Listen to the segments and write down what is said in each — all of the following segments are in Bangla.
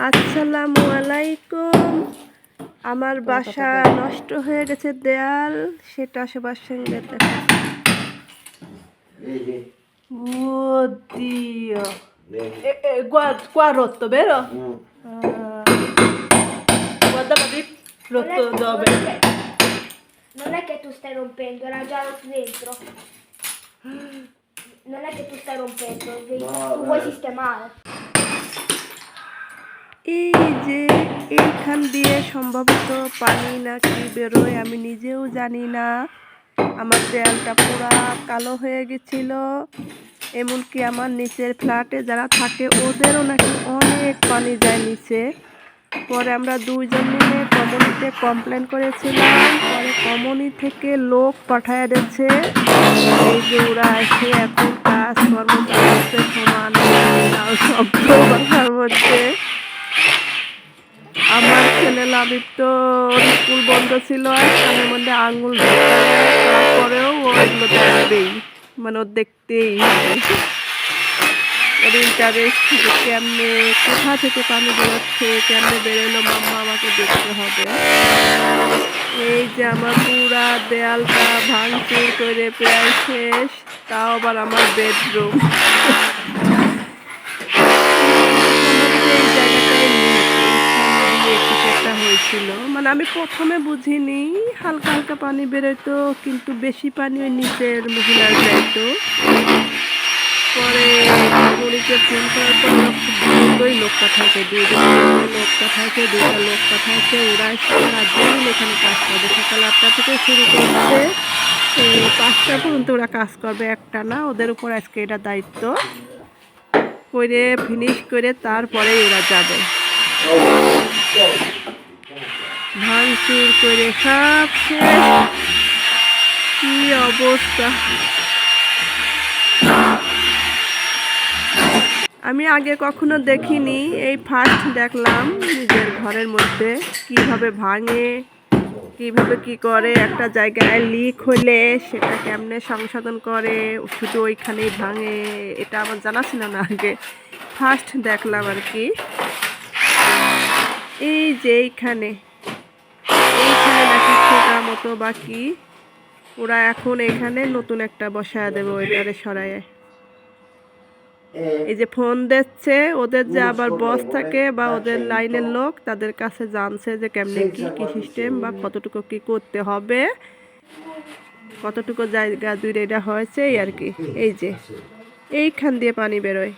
আসসালামু আলাইকুম। আমার বাসা নষ্ট হয়ে গেছে দেয়াল, সেটা সবার সঙ্গে দেখা। Oddio. Qua rotto, vero? Guarda lì, rotto dove? Non è che tu stai rompendo, era già rotto dentro. Non è che tu stai rompendo, tu vuoi sistemare. এই যে এইখান দিয়ে সম্ভবত পানি নাকি বেরোয়, আমি নিজেও জানি না। আমার দেয়ালটা পুরা কালো হয়ে গেছিল। এমনকি আমার নিচের ফ্ল্যাটে যারা থাকে ওদেরও নাকি অনেক পানি যায় নিচে। পরে আমরা দুইজন মিলে কমিউনিতে কমপ্লেন করেছিলাম। পরে কমিউনি থেকে লোক পাঠায় দিচ্ছে। এই যে ওরা এসে এখন কাজকর্ম করছে, সমান শব্দ বাসার মধ্যে। আমার ছেলে লাবিব তো স্কুল বন্ধ ছিল, কানের মধ্যে আঙুল তারপরেও ও এগুলো দেখবেই, মানে ও দেখতেই হবে। ওর ইন্টারেস্ট কেমনে, কোথা থেকে পানি বেরোচ্ছে, কেমনে বেরোলো মাম্মা আমাকে দেখতে হবে। এই যে আমার পুরা দেয়ালটা ভাঙচুর করে প্রায় শেষ, তাও আবার আমার বেডরুম। হয়েছিল মানে আমি প্রথমে বুঝিনি, হালকা হালকা পানি বেরোতো, কিন্তু বেশি পানি ওই নিচের মহিলার যাইতো। পরে গরিকে ফোন করার পর ওরা খুব দ্রুতই লোক পাঠাইছে, দুইটা লোক পাঠাইছে। ওরা সারাদিন এখানে কাজ করবে, সকাল 8টা থেকে শুরু করছে, 5টা পর্যন্ত ওরা কাজ করবে একটা না। ওদের উপর আজকে এটা দায়িত্ব, করে ফিনিশ করে তারপরেই ওরা যাবে। ভাঙচুর করে সব শেষ, কি অবস্থা। আমি আগে কখনো দেখিনি, এই ফার্স্ট দেখলাম নিজের ঘরের মধ্যে কিভাবে ভাঙে, কিভাবে কি করে। একটা জায়গায় লিক হলে সেটা কেমনে সংশোধন করে, শুধু ওইখানেই ভাঙে, এটা আমার জানা ছিল না আগে, ফার্স্ট দেখলাম আর কি। এই যে এইখানে নাকি ছোটার মতো বাকি, ওরা এখন এখানে নতুন একটা বসায় দেবে ওইটারে সরাইয়ে। এই যে ফোন দিচ্ছে, ওদের যে আবার বস থাকে বা ওদের লাইনের লোক, তাদের কাছে জানছে যে কেমনে কি সিস্টেম বা কতটুকু কি করতে হবে, কতটুকু জায়গা জুড়ে এটা হয়েছে এই আর কি। এই যে এইখান দিয়ে পানি বেরোয়,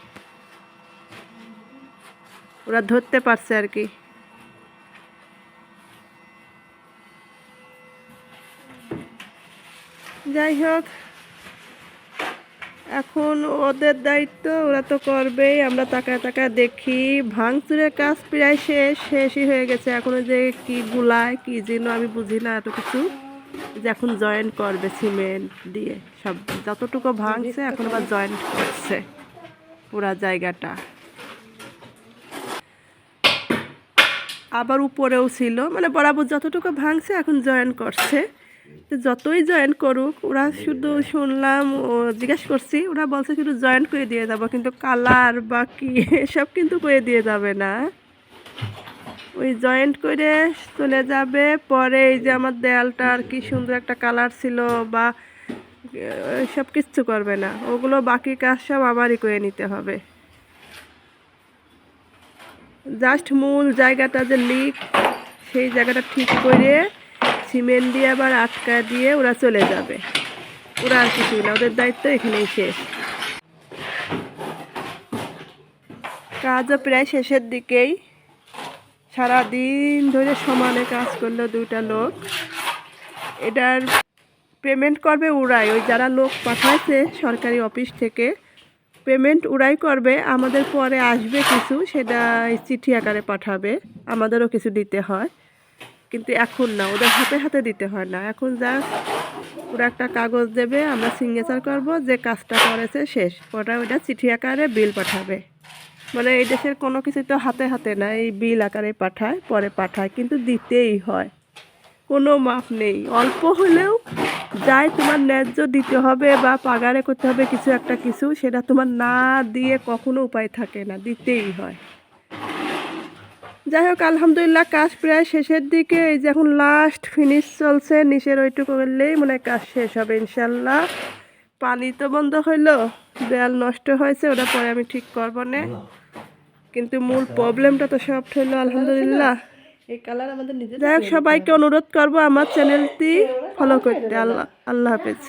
ওরা ধরতে পারছে আর কি। যাই হোক, এখন ওদের দায়িত্ব, ওরা তো করবেই। আমরা তাকায় দেখি ভাঙচুরের কাজ প্রায় শেষই হয়ে গেছে। এখনো যে কি গুলায় কি যেন আমি বুঝি না এত কিছু, যে এখন জয়েন্ট করবে সিমেন্ট দিয়ে সব, যতটুকু ভাঙছে এখন আবার জয়েন্ট করছে পুরা জায়গাটা। আবার উপরেও ছিল, মানে বরাবর যতটুকু ভাঙছে এখন জয়েন করছে। তো যতই জয়েন করুক, ওরা শুধু শুনলাম, ও জিজ্ঞাসা করছি, ওরা বলছে শুধু জয়েন করে দিয়ে যাবো, কিন্তু কালার বা কি এসব কিন্তু করে দিয়ে যাবে না, ওই জয়েন্ট করে চলে যাবে। পরে এই যে আমার দেয়ালটা আর কি সুন্দর একটা কালার ছিল বা সব কিচ্ছু করবে না, ওগুলো বাকি কাজ সব আমারই করে নিতে হবে। জাস্ট মূল জায়গাটা যে লিক, সেই জায়গাটা ঠিক করে সিমেন্ট দিয়ে আবার আটকা দিয়ে ওরা চলে যাবে। ওরা আর কিছু না, ওদের দায়িত্ব এখানেই শেষ। কাজও প্রায় শেষের দিকেই, সারাদিন ধরে সমানে কাজ করলো দুইটা লোক। এটার পেমেন্ট করবে ওরাই, ওই যারা লোক পাঠাইছে সরকারি অফিস থেকে, পেমেন্ট ওরাই করবে। আমাদের পরে আসবে কিছু, সেটা চিঠি আকারে পাঠাবে, আমাদেরও কিছু দিতে হয়, কিন্তু এখন না, ওদের হাতে হাতে দিতে হয় না। এখন জাস্ট ওরা একটা কাগজ দেবে, আমরা সিগনেচার করব যে কাজটা করেছে শেষ, ওটা ওইটা চিঠি আকারে বিল পাঠাবে। মানে এই দেশের কোনো কিছু তো হাতে হাতে না, এই বিল আকারে পাঠায়, পরে পাঠায়, কিন্তু দিতেই হয়, কোনো মাপ নেই। অল্প হলেও যাই তোমার ন্যায্য দিতে হবে বা পাগারে করতে হবে কিছু একটা কিছু, সেটা তোমার না দিয়ে কখনো উপায় থাকে না, দিতেই হয়। যাই হোক আলহামদুলিল্লাহ কাজ প্রায় শেষের দিকে। এই যে এখন লাস্ট ফিনিশ চলছে, নিচের ওইটুকু করলেই মনে হয় কাজ শেষ হবে ইনশাল্লাহ। পানি তো বন্ধ হইলো, দেয়াল নষ্ট হয়েছে, ওটা পরে আমি ঠিক করবো না, কিন্তু মূল প্রবলেমটা তো সব হইলো আলহামদুলিল্লাহ। এই কালার আমাদের নিজে যাই হোক সবাইকে অনুরোধ করবো আমার চ্যানেলটি ফলো করতে। আল্লাহ হাফেজ।